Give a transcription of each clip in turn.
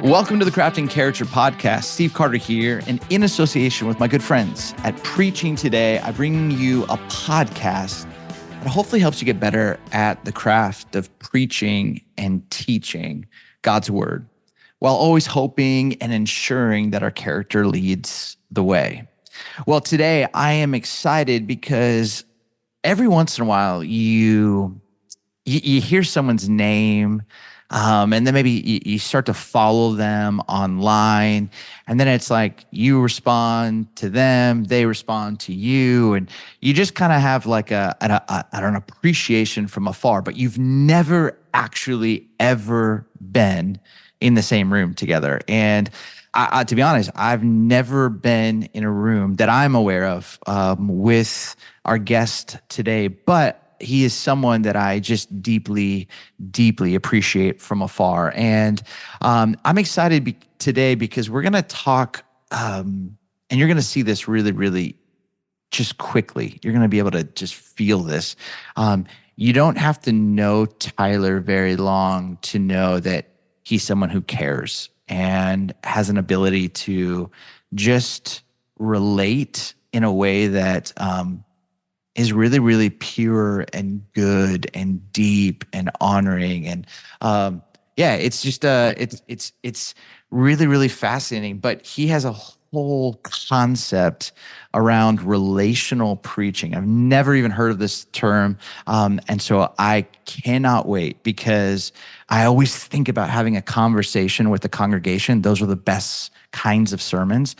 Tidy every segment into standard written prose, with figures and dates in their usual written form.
Welcome to the Crafting Character Podcast. Steve Carter here, and in association with my good friends at Preaching Today, I bring you a podcast that hopefully helps you get better at the craft of preaching and teaching God's word, while always hoping and ensuring that our character leads the way. Well, today I am excited because every once in a while you hear someone's name, and then maybe you start to follow them online, and then it's like you respond to them, they respond to you, and you just kind of have like an appreciation from afar, but you've never actually ever been in the same room together. And to be honest, I've never been in a room that I'm aware of with our guest today, but he is someone that I just deeply, deeply appreciate from afar. And I'm excited today because we're going to talk, and you're going to see this really, really just quickly. You're going to be able to just feel this. You don't have to know Tyler very long to know that he's someone who cares and has an ability to just relate in a way that is really, really pure and good and deep and honoring. And it's just it's really, really fascinating. But he has a whole concept around relational preaching. I've never even heard of this term. And so I cannot wait, because I always think about having a conversation with the congregation. Those are the best kinds of sermons.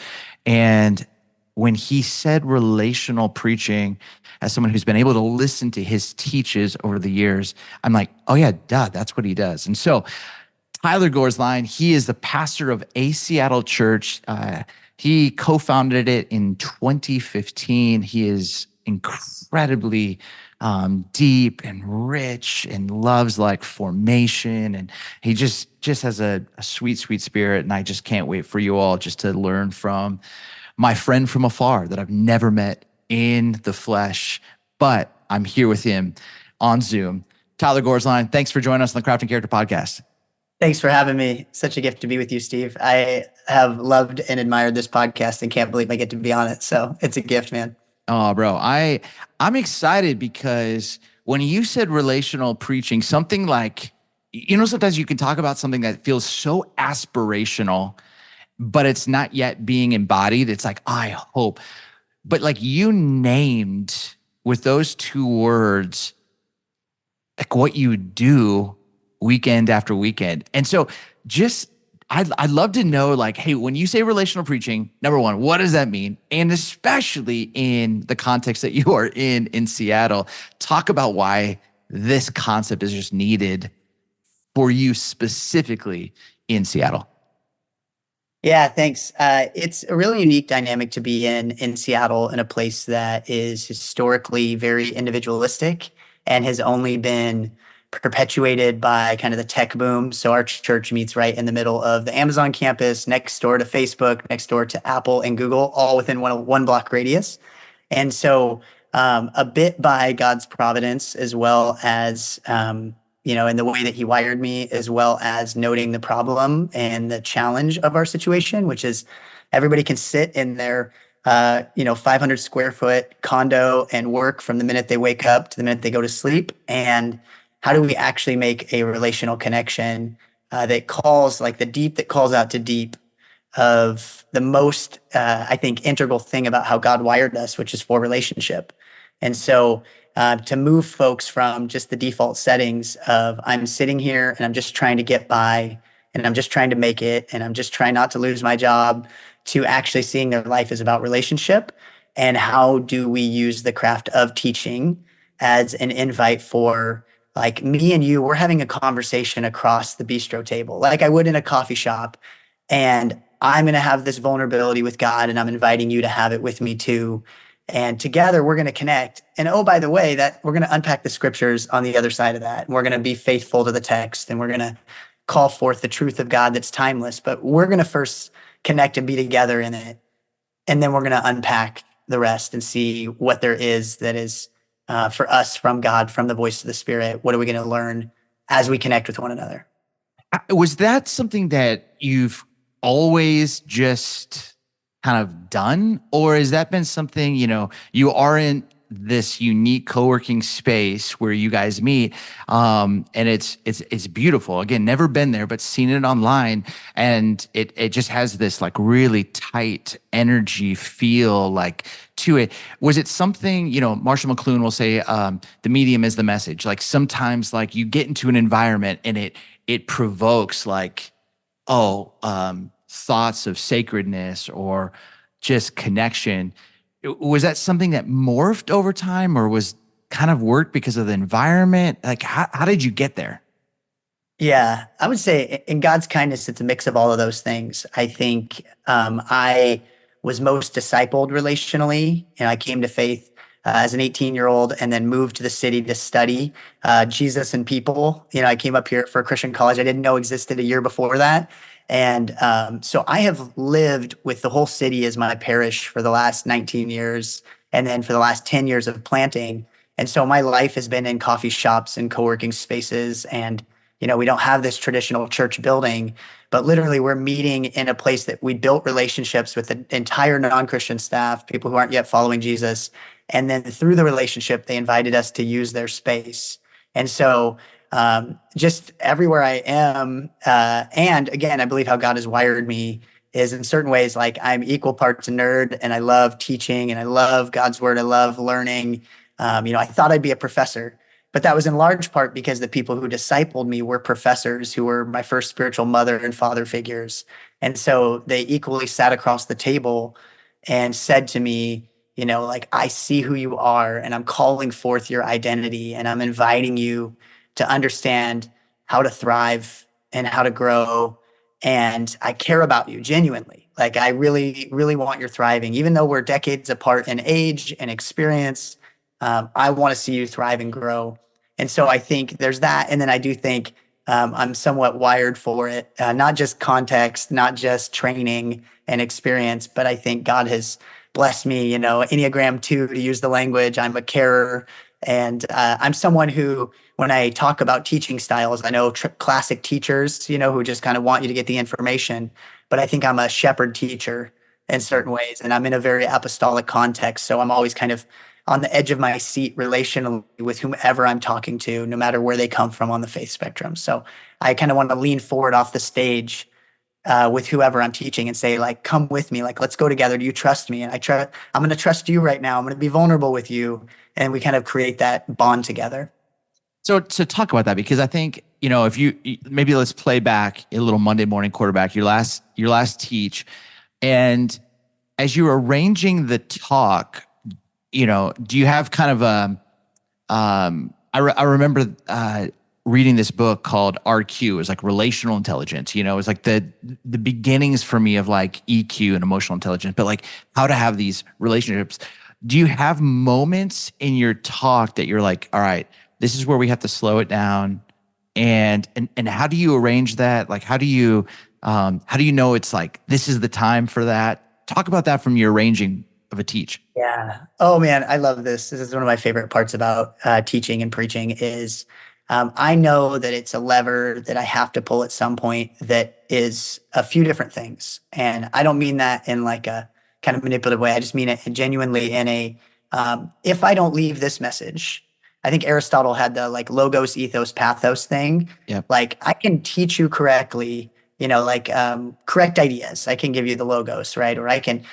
And when he said relational preaching, as someone who's been able to listen to his teaches over the years, I'm like, oh yeah, duh, that's what he does. And so Tyler Gorsline, he is the pastor of a Seattle church. He co-founded it in 2015. He is incredibly deep and rich and loves like formation. And he just has a sweet, sweet spirit. And I just can't wait for you all just to learn from my friend from afar that I've never met in the flesh, but I'm here with him on Zoom. Tyler Gorsline, thanks for joining us on the Crafting Character Podcast. Thanks for having me. Such a gift to be with you, Steve. I have loved and admired this podcast and can't believe I get to be on it. So it's a gift, man. Oh, bro, I'm excited because when you said relational preaching, something like, sometimes you can talk about something that feels so aspirational, but it's not yet being embodied. It's like, I hope. But like you named with those two words, like what you do weekend after weekend. And so I'd love to know, like, hey, when you say relational preaching, number one, what does that mean? And especially in the context that you are in Seattle, talk about why this concept is just needed for you specifically in Seattle. Yeah, thanks. It's a really unique dynamic to be in Seattle, in a place that is historically very individualistic and has only been perpetuated by kind of the tech boom. So our church meets right in the middle of the Amazon campus, next door to Facebook, next door to Apple and Google, all within one block radius. And so a bit by God's providence, as well as in the way that he wired me, as well as noting the problem and the challenge of our situation, which is everybody can sit in their 500 square foot condo and work from the minute they wake up to the minute they go to sleep. And how do we actually make a relational connection that calls, like the deep that calls out to deep, of the most, I think, integral thing about how God wired us, which is for relationship. And so to move folks from just the default settings of I'm sitting here and I'm just trying to get by and I'm just trying to make it and I'm just trying not to lose my job, to actually seeing their life is about relationship, and how do we use the craft of teaching as an invite for, like, me and you, we're having a conversation across the bistro table, like I would in a coffee shop, and I'm going to have this vulnerability with God and I'm inviting you to have it with me too. And together we're going to connect. And oh, by the way, that we're going to unpack the scriptures on the other side of that. And we're going to be faithful to the text, and we're going to call forth the truth of God that's timeless. But we're going to first connect and be together in it. And then we're going to unpack the rest and see what there is that is for us from God, from the voice of the Spirit. What are we going to learn as we connect with one another? Was that something that you've always just kind of done, or has that been something, you are in this unique co-working space where you guys meet, and it's beautiful. Again, never been there, but seen it online, and it just has this like really tight energy feel like to it. Was it something, Marshall McLuhan will say, the medium is the message. Like sometimes like you get into an environment and it provokes like, thoughts of sacredness or just connection. Was that something that morphed over time, or was kind of worked because of the environment? Like, how did you get there? Yeah, I would say in God's kindness, it's a mix of all of those things. I think I was most discipled relationally, and I came to faith as an 18-year-old and then moved to the city to study Jesus and people. I came up here for a Christian college I didn't know existed a year before that. And so I have lived with the whole city as my parish for the last 19 years, and then for the last 10 years of planting. And so my life has been in coffee shops and co-working spaces, and we don't have this traditional church building, but literally we're meeting in a place that we built relationships with the entire non-Christian staff, people who aren't yet following Jesus. And then through the relationship, they invited us to use their space. And so just everywhere I am, and again, I believe how God has wired me is in certain ways, like I'm equal parts a nerd, and I love teaching and I love God's word. I love learning. I thought I'd be a professor, but that was in large part because the people who discipled me were professors who were my first spiritual mother and father figures. And so they equally sat across the table and said to me, like, I see who you are, and I'm calling forth your identity, and I'm inviting you to understand how to thrive and how to grow. And I care about you genuinely. Like, I really, really want your thriving, even though we're decades apart in age and experience. I want to see you thrive and grow. And so I think there's that. And then I do think I'm somewhat wired for it, not just context, not just training and experience, but I think God has blessed me, Enneagram 2, to use the language. I'm a carer. And I'm someone who, when I talk about teaching styles, I know classic teachers, who just kind of want you to get the information. But I think I'm a shepherd teacher in certain ways. And I'm in a very apostolic context. So I'm always kind of on the edge of my seat relationally with whomever I'm talking to, no matter where they come from on the faith spectrum. So I kind of want to lean forward off the stage with whoever I'm teaching and say, like, come with me, like, let's go together. Do you trust me? And I'm going to trust you right now. I'm going to be vulnerable with you. And we kind of create that bond together. So to talk about that, because I think, if you maybe let's play back a little Monday morning quarterback, your last teach. And as you're arranging the talk, do you have kind of I remember reading this book called RQ. It was like Relational Intelligence. It was like the beginnings for me of like EQ and emotional intelligence, but like how to have these relationships. Do you have moments in your talk that you're like, all right, this is where we have to slow it down, and how do you arrange that? Like, how do you know it's like this is the time for that? Talk about that from your arranging of a teach. Yeah. Oh man, I love this. This is one of my favorite parts about teaching and preaching is I know that it's a lever that I have to pull at some point that is a few different things. And I don't mean that in like a kind of manipulative way. I just mean it genuinely in a, if I don't leave this message, I think Aristotle had the like logos, ethos, pathos thing. Yep. Like I can teach you correctly, correct ideas. I can give you the logos, right? Or I can,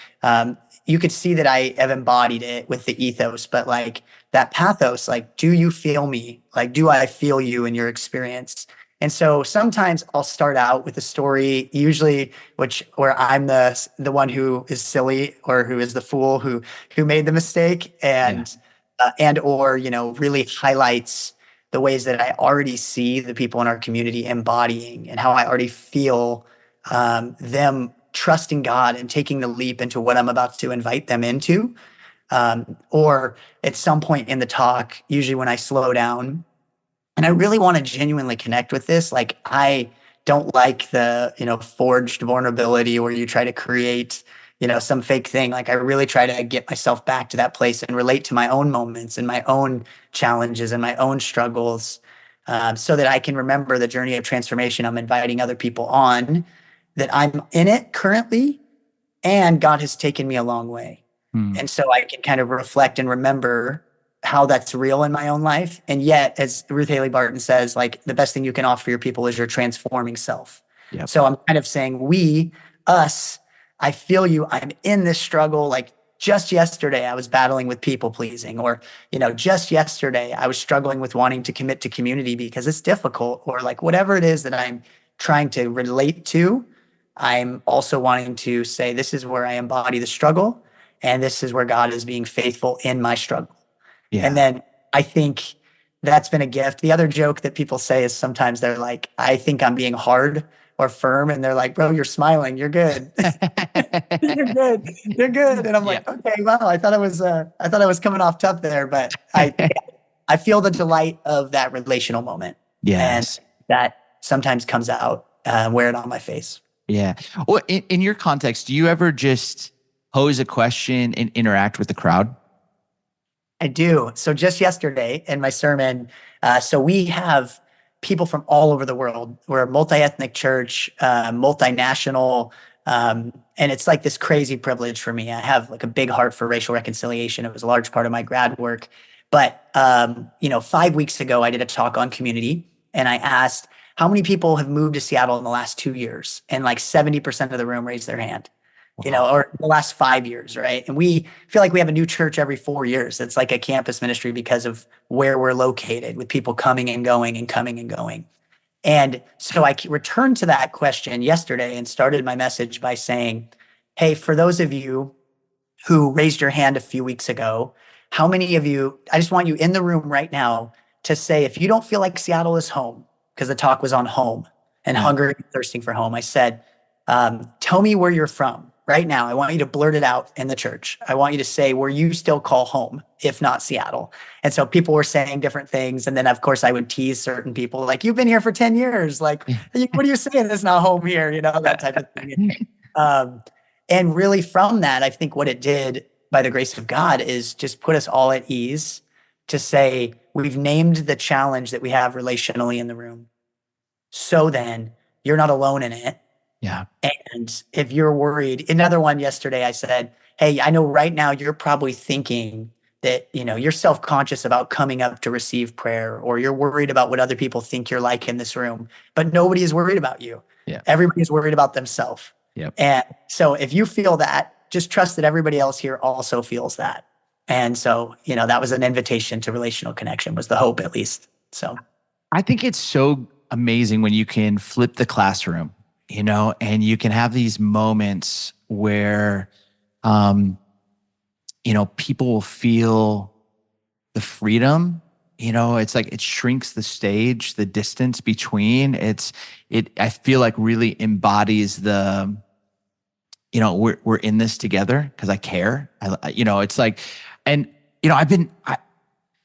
you could see that I have embodied it with the ethos, but like that pathos, like, do you feel me? Like, do I feel you in your experience? And so sometimes I'll start out with a story, usually where I'm the one who is silly or who is the fool who made the mistake, and or really highlights the ways that I already see the people in our community embodying and how I already feel them trusting God and taking the leap into what I'm about to invite them into. Or at some point in the talk, usually when I slow down, and I really want to genuinely connect with this. Like, I don't like the, forged vulnerability where you try to create, some fake thing. Like, I really try to get myself back to that place and relate to my own moments and my own challenges and my own struggles. so that I can remember the journey of transformation I'm inviting other people on, that I'm in it currently, and God has taken me a long way. Hmm. And so I can kind of reflect and remember how that's real in my own life. And yet, as Ruth Haley Barton says, like, the best thing you can offer your people is your transforming self. Yep. So I'm kind of saying, us, I feel you. I'm in this struggle. Like, just yesterday, I was battling with people pleasing, or, just yesterday, I was struggling with wanting to commit to community because it's difficult, or like whatever it is that I'm trying to relate to. I'm also wanting to say, this is where I embody the struggle, and this is where God is being faithful in my struggle. And Yeah. then I think that's been a gift. The other joke that people say is sometimes they're like, I think I'm being hard or firm. And they're like, bro, you're smiling. You're good. You're good. You're good. And I'm Yeah. like, okay, wow. I thought I was coming off tough there, but I feel the delight of that relational moment. And Yes. that sometimes comes out, wear it on my face. Yeah. Well, in your context, do you ever just pose a question and interact with the crowd? I do. So just yesterday in my sermon, so we have people from all over the world. We're a multi-ethnic church, multinational, and it's like this crazy privilege for me. I have like a big heart for racial reconciliation. It was a large part of my grad work. But 5 weeks ago, I did a talk on community, and I asked how many people have moved to Seattle in the last 2 years, and like 70% of the room raised their hand. Wow. Or the last 5 years, right? And we feel like we have a new church every 4 years. It's like a campus ministry because of where we're located, with people coming and going and coming and going. And so I returned to that question yesterday and started my message by saying, hey, for those of you who raised your hand a few weeks ago, how many of you, I just want you in the room right now to say, if you don't feel like Seattle is home, because the talk was on home and Yeah. hungering and thirsting for home, I said, tell me where you're from. Right now, I want you to blurt it out in the church. I want you to say where you still call home, if not Seattle. And so people were saying different things. And then, of course, I would tease certain people like, you've been here for 10 years. Like, what are you saying? It's not home here, that type of thing. And really from that, I think what it did by the grace of God is just put us all at ease to say, we've named the challenge that we have relationally in the room. So then you're not alone in it. Yeah. And if you're worried, another one yesterday, I said, hey, I know right now you're probably thinking that, you're self-conscious about coming up to receive prayer, or you're worried about what other people think you're like in this room, but nobody is worried about you. Yeah. Everybody's worried about themselves. Yep. And so if you feel that, just trust that everybody else here also feels that. And so, that was an invitation to relational connection, was the hope, at least. So I think it's so amazing when you can flip the classroom, and you can have these moments where, people will feel the freedom. It's like it shrinks the stage, the distance between. I feel like really embodies the, we're in this together because I care. It's like, and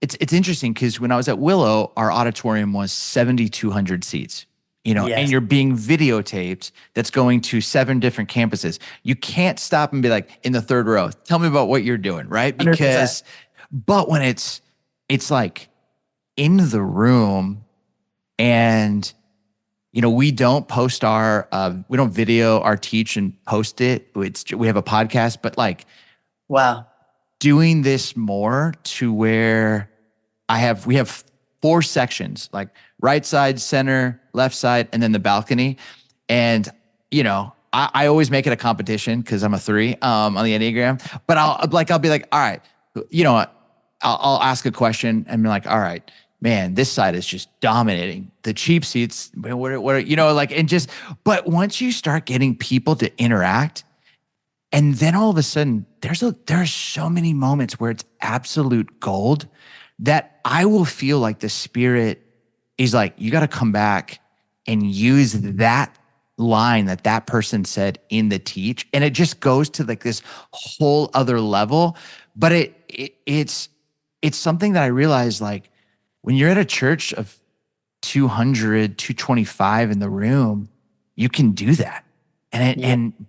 it's interesting because when I was at Willow, our auditorium was 7,200 seats. Yes. And you're being videotaped that's going to 7 different campuses. You can't stop and be like, in the third row, tell me about what you're doing, right? 100%. But when it's like in the room, and, we don't post we don't video our teach and post it. We have a podcast, but like, wow, doing this more to where we have 4 sections, like right side, center, left side, and then the balcony. And, I always make it a competition because I'm a 3 on the Enneagram, but I'll be like, all right, I'll ask a question and be like, all right, man, this side is just dominating. The cheap seats, but once you start getting people to interact, and then all of a sudden there's so many moments where it's absolute gold that I will feel like the Spirit is like, you got to come back and use that line that person said in the teach. And it just goes to like this whole other level. But it's something that I realized, like, when you're at a church of 200, 225 in the room, you can do that.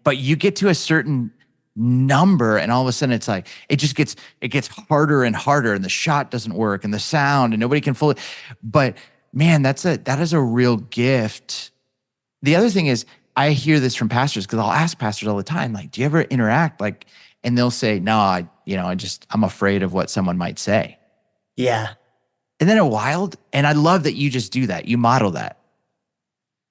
But you get to a certain number and all of a sudden it's like, it gets harder and harder, and the shot doesn't work and the sound, and nobody can fully, but man, that is a real gift. The other thing is, I hear this from pastors because I'll ask pastors all the time, like, do you ever interact? Like, and they'll say, no, I'm afraid of what someone might say. Yeah. Isn't that wild? And I love that you just do that. You model that.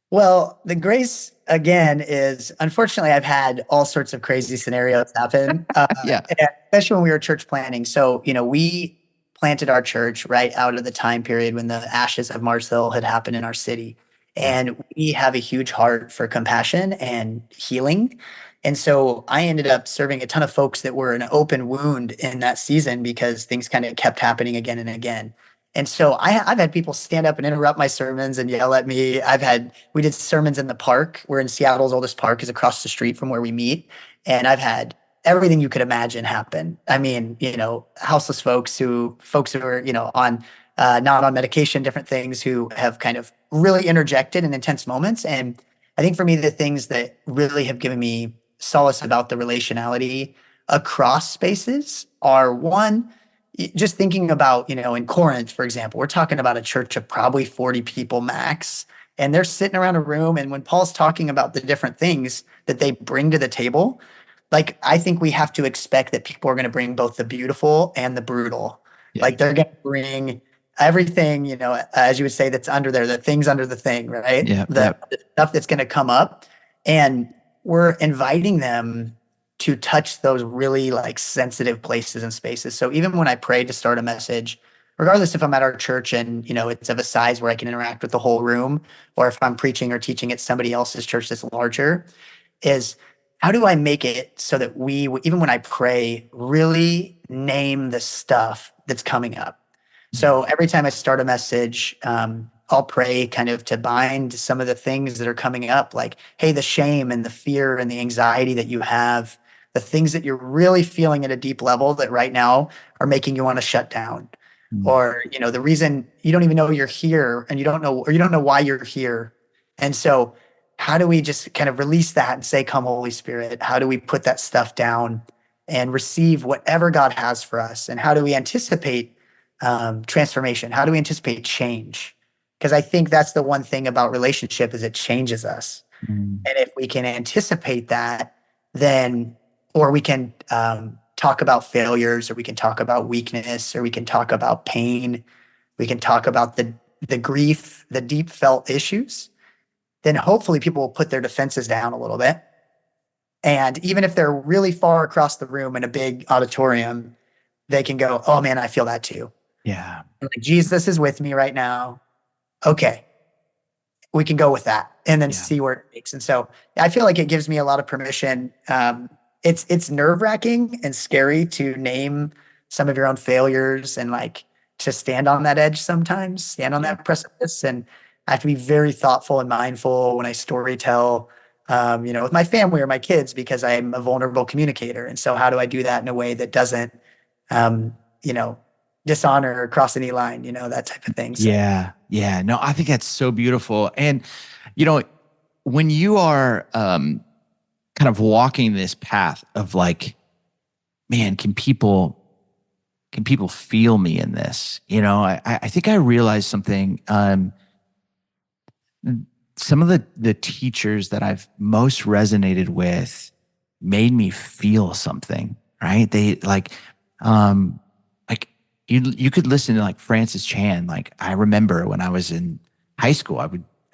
Well, the grace again is, unfortunately, I've had all sorts of crazy scenarios happen, Yeah. especially when we were church planting. So, we planted our church right out of the time period when the ashes of Mars Hill had happened in our city. Yeah. And we have a huge heart for compassion and healing. And so I ended up serving a ton of folks that were an open wound in that season because things kind of kept happening again and again. And so I've had people stand up and interrupt my sermons and yell at me. We did sermons in the park. We're in Seattle's oldest park is across the street from where we meet. And I've had everything you could imagine happen. I mean, houseless folks who are, on, not on medication, different things who have kind of really interjected in intense moments. And I think for me, the things that really have given me solace about the relationality across spaces are one, just thinking about, in Corinth, for example, we're talking about a church of probably 40 people max, and they're sitting around a room. And when Paul's talking about the different things that they bring to the table, like, I think we have to expect that people are going to bring both the beautiful and the brutal. Yeah. Like, they're going to bring everything, as you would say, that's under there, the things under the thing, right? Yeah. The stuff that's going to come up. And we're inviting them to touch those really like sensitive places and spaces. So even when I pray to start a message, regardless if I'm at our church and, it's of a size where I can interact with the whole room, or if I'm preaching or teaching at somebody else's church that's larger, is how do I make it so that we, even when I pray, really name the stuff that's coming up? So every time I start a message, I'll pray kind of to bind some of the things that are coming up, like, hey, the shame and the fear and the anxiety that you have, the things that you're really feeling at a deep level that right now are making you want to shut down. Or, the reason you don't even know you're here and you don't know why you're here. And so how do we just kind of release that and say, come, Holy Spirit? How do we put that stuff down and receive whatever God has for us? And how do we anticipate transformation? How do we anticipate change? Because I think that's the one thing about relationship is it changes us. And if we can anticipate that, then, or we can talk about failures, or we can talk about weakness, or we can talk about pain, we can talk about the grief, the deep felt issues, then hopefully people will put their defenses down a little bit. And even if they're really far across the room in a big auditorium, they can go, oh man, I feel that too. Yeah. Like, Jesus is with me right now. Okay, we can go with that and then see where it takes. And so I feel like it gives me a lot of permission. It's nerve-wracking and scary to name some of your own failures and like to stand on that edge sometimes, stand on that precipice. And I have to be very thoughtful and mindful when I story tell, with my family or my kids, because I'm a vulnerable communicator. And so how do I do that in a way that doesn't, dishonor or cross any line, that type of thing. So. Yeah. Yeah. No, I think that's so beautiful. And, when you are kind of walking this path of like, man, can people feel me in this? I think I realized something. Some of the teachers that I've most resonated with made me feel something, right? They like you could listen to like Francis Chan. Like, I remember when I was in high school, I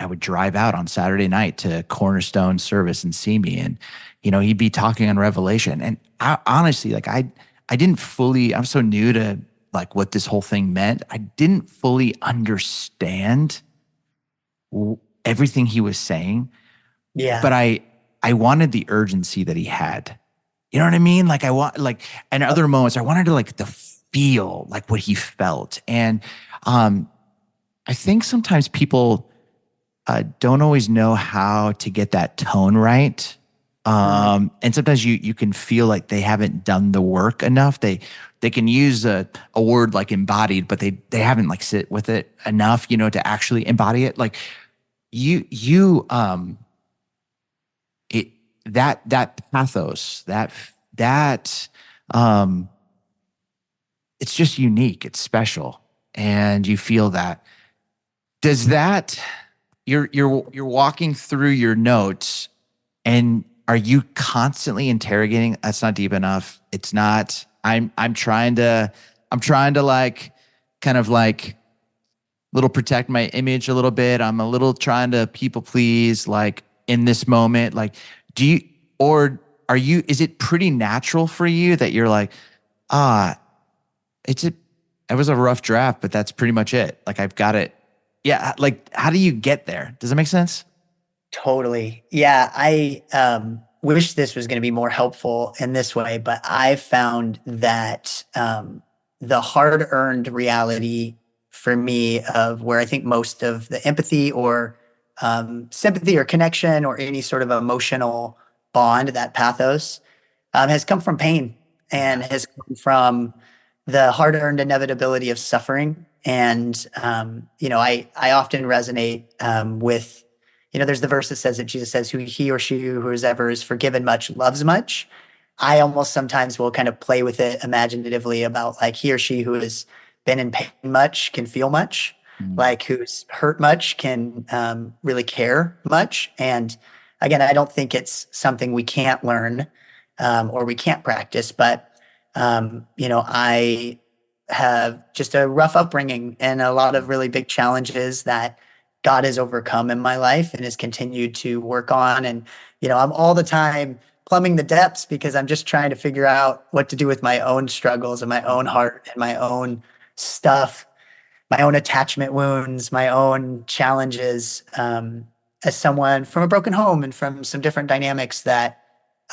would drive out on Saturday night to Cornerstone service and see me, and he'd be talking on Revelation. And I honestly, like, I didn't fully. I'm so new to like what this whole thing meant. I didn't fully understand everything he was saying. Yeah. But I wanted the urgency that he had. You know what I mean? Like, in other moments, I wanted to like feel like what he felt. And I think sometimes people don't always know how to get that tone right. And sometimes you can feel like they haven't done the work enough. They can use a word like embodied, but they haven't like sit with it enough, to actually embody it. Like that pathos, that it's just unique. It's special. And you feel that. Does that you're walking through your notes, and are you constantly interrogating? That's not deep enough. It's not. I'm trying to like kind of like little protect my image a little bit. I'm a little trying to people please like in this moment. Like, do you or are you? Is it pretty natural for you that you're like, ah, it's a it was a rough draft, but that's pretty much it. Like I've got it. Yeah, like how do you get there? Does that make sense? Totally. Yeah, I wish this was going to be more helpful in this way, but I found that the hard-earned reality for me of where I think most of the empathy or sympathy or connection or any sort of emotional bond, that pathos, has come from pain and Yeah. has come from the hard-earned inevitability of suffering. And I often resonate with, there's the verse that says that Jesus says, "Who he or she who is ever is forgiven much loves much." I almost sometimes will kind of play with it imaginatively about like he or she who has been in pain much can feel much, Mm. like who's hurt much can really care much. And again, I don't think it's something we can't learn or we can't practice, but I have just a rough upbringing and a lot of really big challenges that God has overcome in my life and has continued to work on. And, I'm all the time plumbing the depths because I'm just trying to figure out what to do with my own struggles and my own heart and my own stuff, my own attachment wounds, my own challenges, as someone from a broken home and from some different dynamics that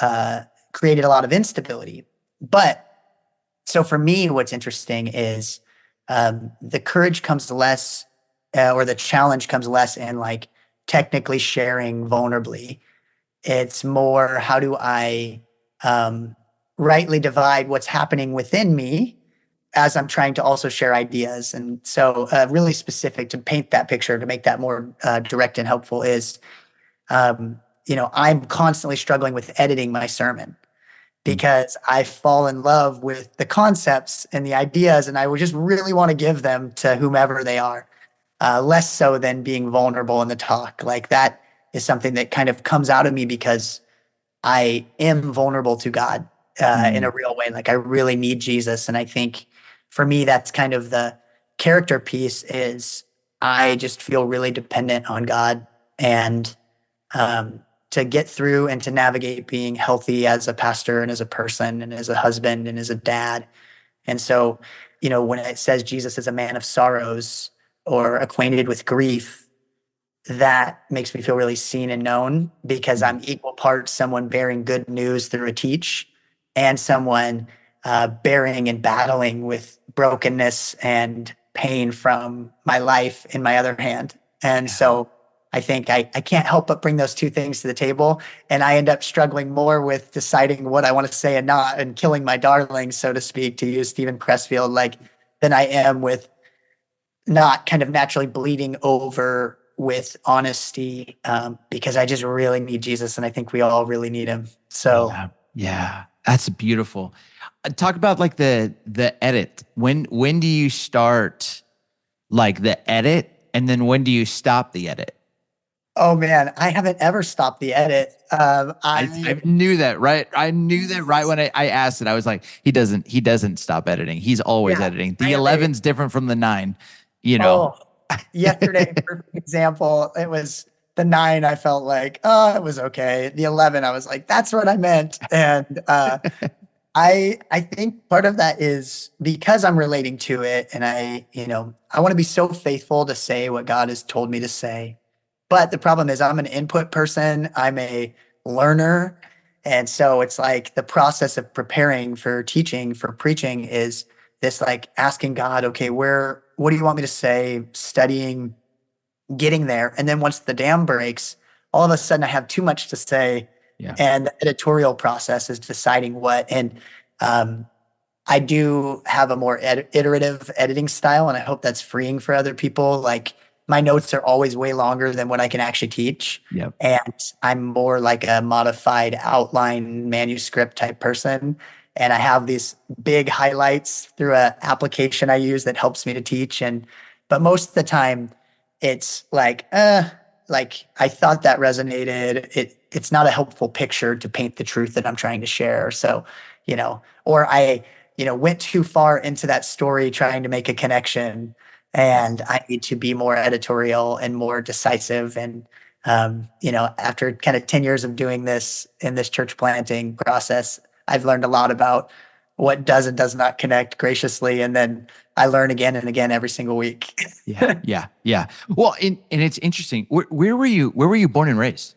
uh, created a lot of instability. But so for me, what's interesting is the courage comes less, or the challenge comes less in like technically sharing vulnerably. It's more how do I rightly divide what's happening within me as I'm trying to also share ideas. And so, really specific to paint that picture to make that more direct and helpful is, I'm constantly struggling with editing my sermon Mm. because I fall in love with the concepts and the ideas, and I would just really want to give them to whomever they are, less so than being vulnerable in the talk. Like that is something that kind of comes out of me because I am vulnerable to God in a Mm. real way. Like I really need Jesus, and I think for me that's kind of the character piece is I just feel really dependent on God and to get through and to navigate being healthy as a pastor and as a person and as a husband and as a dad. And so, when it says Jesus is a man of sorrows or acquainted with grief, that makes me feel really seen and known because Mm. I'm equal parts someone bearing good news through a teach and someone bearing and battling with brokenness and pain from my life in my other hand. And Yeah. so I think I can't help but bring those two things to the table. And I end up struggling more with deciding what I want to say and not, and killing my darlings, so to speak, to use Stephen Pressfield, like than I am with not kind of naturally bleeding over with honesty, because I just really need Jesus, and I think we all really need him. So, Yeah. Yeah. That's beautiful. Talk about like the edit. When do you start like the edit, and then when do you stop the edit? oh man, I haven't ever stopped the edit. I knew that, right? I knew that right when I asked it. I was like, he doesn't stop editing. He's always Yeah, editing. I The am a 11's different from the 9, you know. oh yesterday, perfect example. It was the 9. I felt like, oh, it was okay. The 11, I was like, that's what I meant. And I think part of that is because I'm relating to it, and I want to be so faithful to say what God has told me to say. But the problem is I'm an input person, I'm a learner. And so it's like the process of preparing for teaching, for preaching is this like asking God, okay, what do you want me to say? Studying, getting there. And then once the dam breaks, all of a sudden I have too much to say. Yeah. And the editorial process is deciding what. And um, I do have a more iterative editing style, and I hope that's freeing for other people. Like my notes are always way longer than what I can actually teach. Yep. And I'm more like a modified outline manuscript type person. And I have these big highlights through an application I use that helps me to teach. But most of the time, it's like I thought that resonated. It's not a helpful picture to paint the truth that I'm trying to share. So, or I, went too far into that story trying to make a connection, and I need to be more editorial and more decisive. And, after kind of 10 years of doing this in this church planting process, I've learned a lot about what does and does not connect graciously. And then I learn again and again every single week. Yeah. Well, and it's interesting. Where were you born and raised?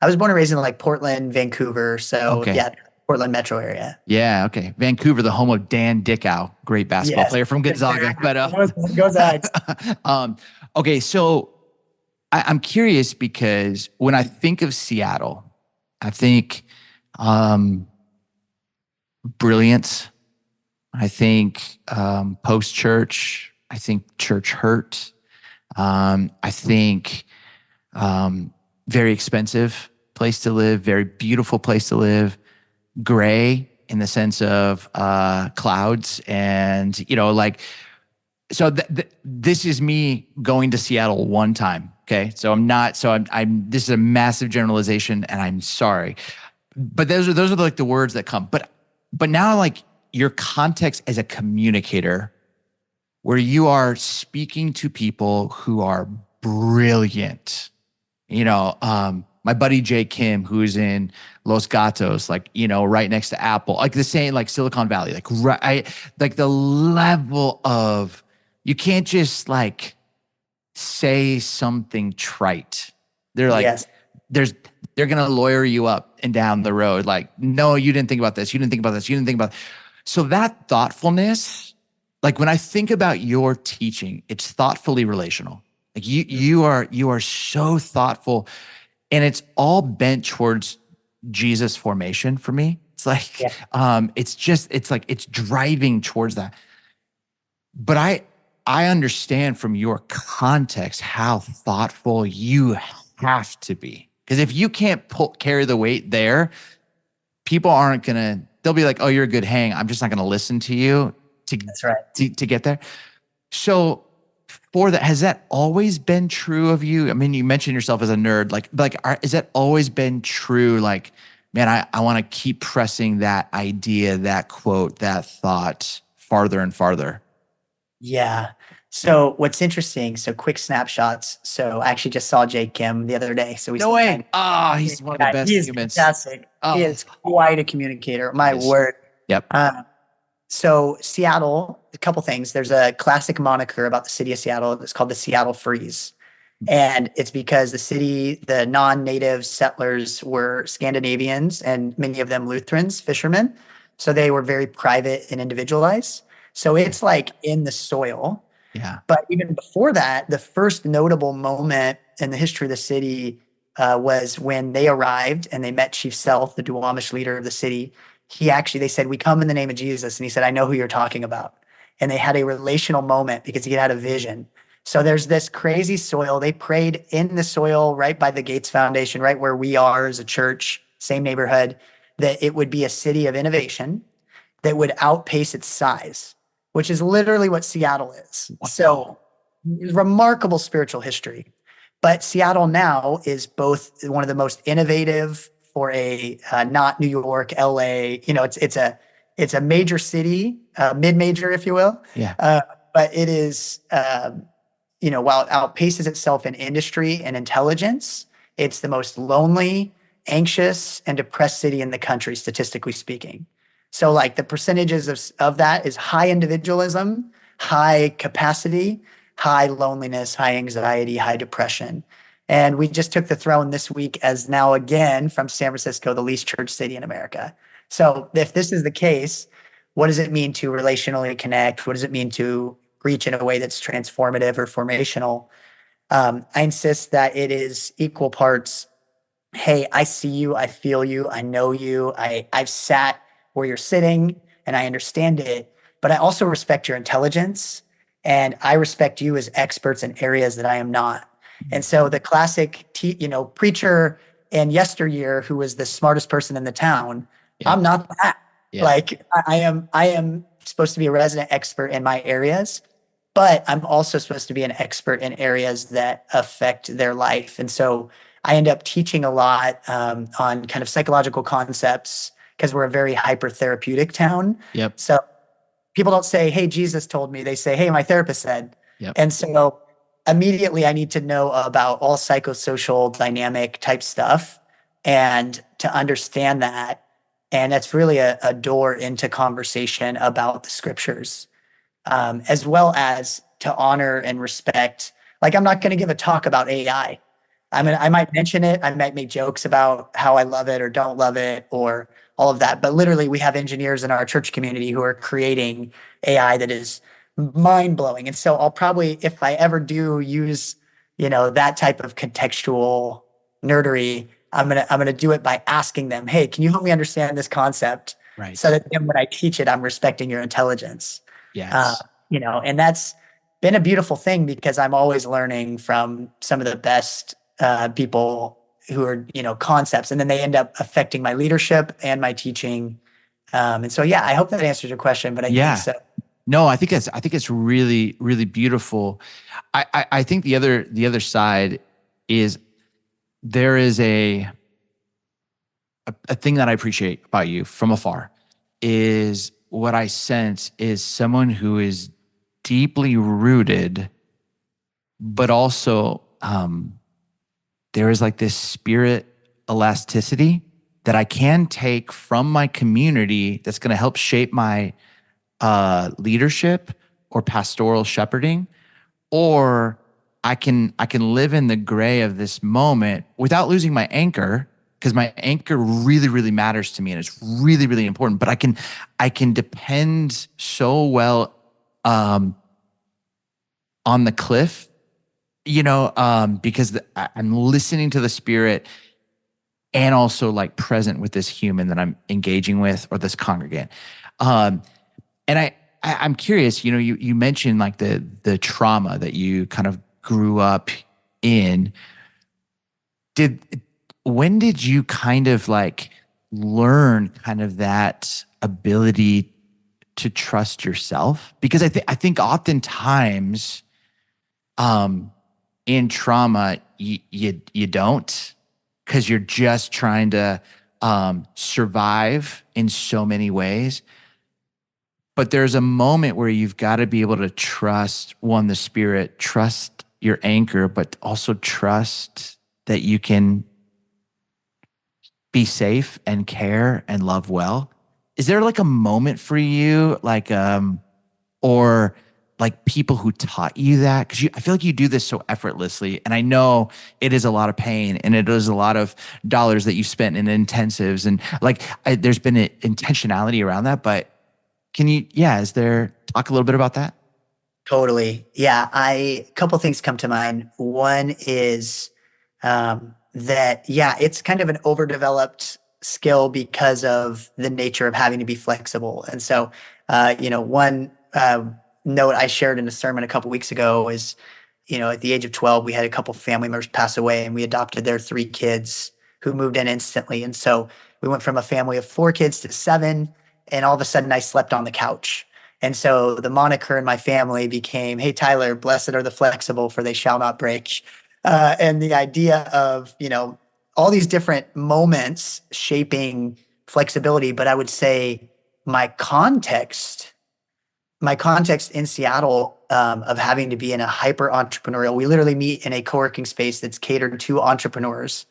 I was born and raised in like Portland, Vancouver. So Okay. yeah, Portland metro area. Yeah. Okay. Vancouver, the home of Dan Dickow, great basketball player from Gonzaga. But Go Zags. Okay. So I'm curious because when I think of Seattle, I think brilliance. I think post-church. I think church hurt. I think very expensive place to live, very beautiful place to live, gray in the sense of clouds. And, so this is me going to Seattle one time. Okay. So I'm this is a massive generalization and I'm sorry, but those are like the words that come. But now like your context as a communicator where you are speaking to people who are brilliant, my buddy Jay Kim, who's in Los Gatos, right next to Apple, like the same, like Silicon Valley, like the level of, you can't just like say something trite. They're like, Yes. They're going to lawyer you up and down the road. Like, no, you didn't think about this. You didn't think about this. You didn't think about. So that thoughtfulness, like when I think about your teaching, it's thoughtfully relational. Like you are so thoughtful, and it's all bent towards Jesus formation for me. It's like, it's driving towards that. But I understand from your context how thoughtful you have to be. Because if you can't carry the weight there, people aren't gonna, they'll be like, oh, you're a good hang. I'm just not gonna listen to you That's right. to get there. So for that, has that always been true of you? I mean, you mentioned yourself as a nerd. Has that always been true? Like, man, I want to keep pressing that idea, that quote, that thought farther and farther. Yeah. So what's interesting, so quick snapshots. So I actually just saw Jay Kim the other day. So no way. He's one of the best humans. Fantastic. He is quite a communicator. My word. Yep. So Seattle, a couple things. There's a classic moniker about the city of Seattle. It's called the Seattle Freeze. And it's because the non-native settlers were Scandinavians and many of them Lutherans, fishermen. So they were very private and individualized. So it's like in the soil. Yeah. But even before that, the first notable moment in the history of the city was when they arrived and they met Chief Self, the Duwamish leader of the city. They said, we come in the name of Jesus. And he said, I know who you're talking about. And they had a relational moment because he had a vision. So there's this crazy soil. They prayed in the soil right by the Gates Foundation, right where we are as a church, same neighborhood, that it would be a city of innovation that would outpace its size, which is literally what Seattle is. Wow. So remarkable spiritual history. But Seattle now is both one of the most innovative for a not New York, LA. It's a major city, mid-major, if you will. Yeah. But it is, while it outpaces itself in industry and intelligence, it's the most lonely, anxious, and depressed city in the country, statistically speaking. So like the percentages of that is high individualism, high capacity, high loneliness, high anxiety, high depression. And we just took the throne this week as now again from San Francisco, the least church city in America. So if this is the case, what does it mean to relationally connect? What does it mean to reach in a way that's transformative or formational? I insist that it is equal parts, hey, I see you, I feel you, I know you, I've sat where you're sitting and I understand it, but I also respect your intelligence and I respect you as experts in areas that I am not. And so the classic, preacher in yesteryear who was the smartest person in the town, I'm not that. Yeah. Like I am supposed to be a resident expert in my areas. but I'm also supposed to be an expert in areas that affect their life. And so I end up teaching a lot on kind of psychological concepts because we're a very hyper-therapeutic town. Yep. So people don't say, hey, Jesus told me. They say, hey, my therapist said. Yep. And so immediately I need to know about all psychosocial dynamic type stuff and to understand that. And that's really a door into conversation about the scriptures, as well as to honor and respect. Like, I'm not going to give a talk about AI. I might mention it. I might make jokes about how I love it or don't love it or all of that. But literally, we have engineers in our church community who are creating AI that is mind blowing. And so I'll probably, if I ever do use, that type of contextual nerdery, I'm gonna do it by asking them, hey, can you help me understand this concept? Right. So that then when I teach it, I'm respecting your intelligence. Yes. And that's been a beautiful thing because I'm always learning from some of the best people who are, concepts, and then they end up affecting my leadership and my teaching. And so, yeah, I hope that answers your question, but I think so. No, I think it's really, really beautiful. I think the other side is there is a thing that I appreciate about you from afar is what I sense is someone who is deeply rooted, but also there is like this spirit elasticity that I can take from my community that's going to help shape my leadership or pastoral shepherding, or I can live in the gray of this moment without losing my anchor, because my anchor really, really matters to me and it's really, really important. But I can depend so well on the cliff, because I'm listening to the Spirit and also like present with this human that I'm engaging with or this congregant. And I'm curious, you mentioned like the trauma that you kind of grew up in. When did you kind of like learn kind of that ability to trust yourself? Because I think oftentimes, in trauma, you don't, because you're just trying to survive in so many ways. But there's a moment where you've got to be able to trust, one, the Spirit, trust your anchor, but also trust that you can be safe and care and love well. Is there like a moment for you, like, or like people who taught you that? Because I feel like you do this so effortlessly. And I know it is a lot of pain and it is a lot of dollars that you spent in intensives. And like, there's been an intentionality around that, but talk a little bit about that? Totally. Yeah. A couple things come to mind. One is it's kind of an overdeveloped skill because of the nature of having to be flexible. And so, one note I shared in a sermon a couple weeks ago is, at the age of 12, we had a couple family members pass away and we adopted their 3 kids who moved in instantly. And so we went from a family of 4 kids to 7. And all of a sudden I slept on the couch. And so the moniker in my family became, hey, Tyler, blessed are the flexible, for they shall not break. And the idea of, all these different moments shaping flexibility. But I would say my context in Seattle of having to be in a hyper entrepreneurial, we literally meet in a co-working space that's catered to entrepreneurs.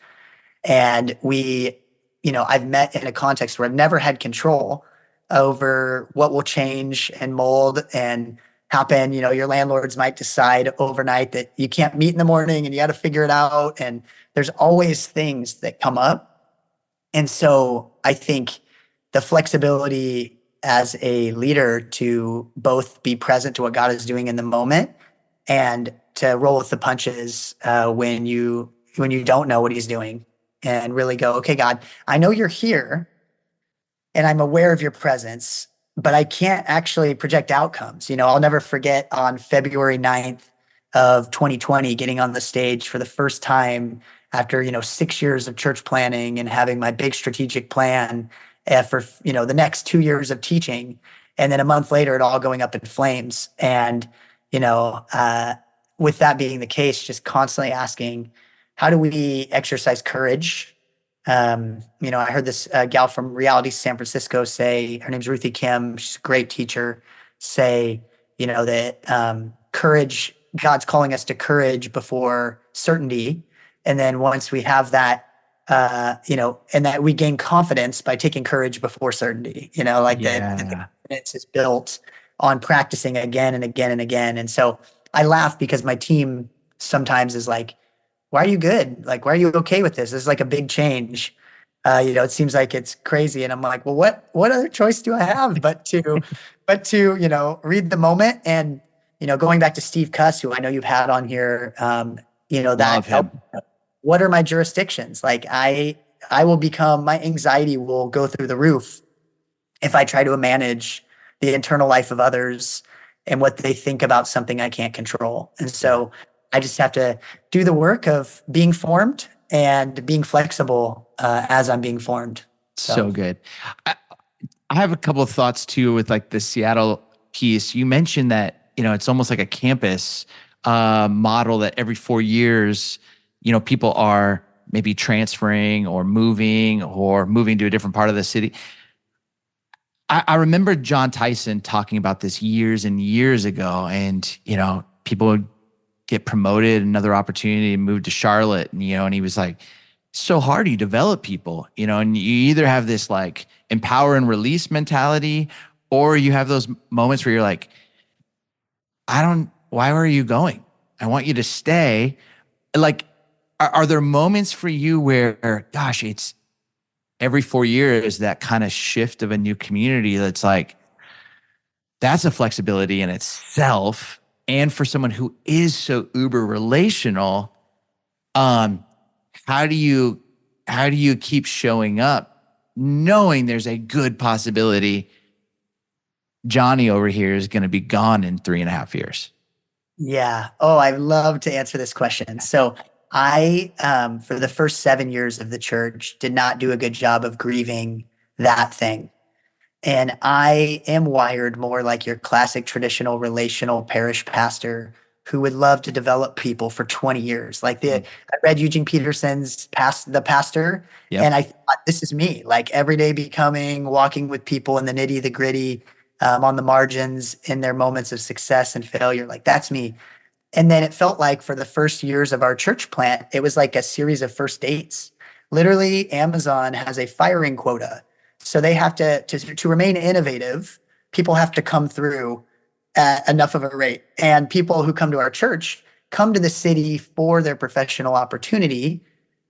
And I've met in a context where I've never had control over what will change and mold and happen. Your landlords might decide overnight that you can't meet in the morning and you got to figure it out. And there's always things that come up. And so I think the flexibility as a leader to both be present to what God is doing in the moment and to roll with the punches when you don't know what he's doing, and really go, okay, God, I know you're here and I'm aware of your presence, but I can't actually project outcomes. I'll never forget on February 9th of 2020, getting on the stage for the first time after, 6 years of church planning and having my big strategic plan for, the next 2 years of teaching. And then a month later, it all going up in flames. And, you know, with that being the case, just constantly asking, how do we exercise courage? I heard this gal from Reality San Francisco say, her name's Ruthie Kim, she's a great teacher, say, that courage, God's calling us to courage before certainty. And then once we have that, and that we gain confidence by taking courage before certainty, like that the Yeah. confidence is built on practicing again and again and again. And so I laugh because my team sometimes is like, why are you good? Like, why are you okay with this? This is like a big change. It seems like it's crazy. And I'm like, well, what other choice do I have but to, read the moment and, going back to Steve Cuss, who I know you've had on here, Love him. what are my jurisdictions? Like my anxiety will go through the roof if I try to manage the internal life of others and what they think about something I can't control. And so I just have to do the work of being formed and being flexible as I'm being formed. So good. I, I have a couple of thoughts too with like the Seattle piece. You mentioned that, it's almost like a campus model that every 4 years, people are maybe transferring or moving to a different part of the city. I remember John Tyson talking about this years and years ago, and people would get promoted, another opportunity, and move to Charlotte, and and he was like, so hard you develop people, and you either have this like empower and release mentality, or you have those moments where you're like, why are you going? I want you to stay. Like, are there moments for you where, gosh, it's every 4 years, that kind of shift of a new community that's like, that's a flexibility in itself. And for someone who is so uber relational, how do you keep showing up knowing there's a good possibility Johnny over here is going to be gone in 3.5 years? Yeah. Oh, I'd love to answer this question. So I, for the first 7 years of the church, did not do a good job of grieving that thing. And I am wired more like your classic traditional relational parish pastor who would love to develop people for 20 years. I read Eugene Peterson's The Pastor, Yep. and I thought, this is me, like everyday becoming, walking with people in the nitty, the gritty, on the margins in their moments of success and failure. Like that's me. And then it felt like for the first years of our church plant, it was like a series of first dates. Literally, Amazon has a firing quota. So they have to remain innovative, people have to come through at enough of a rate. And people who come to our church come to the city for their professional opportunity.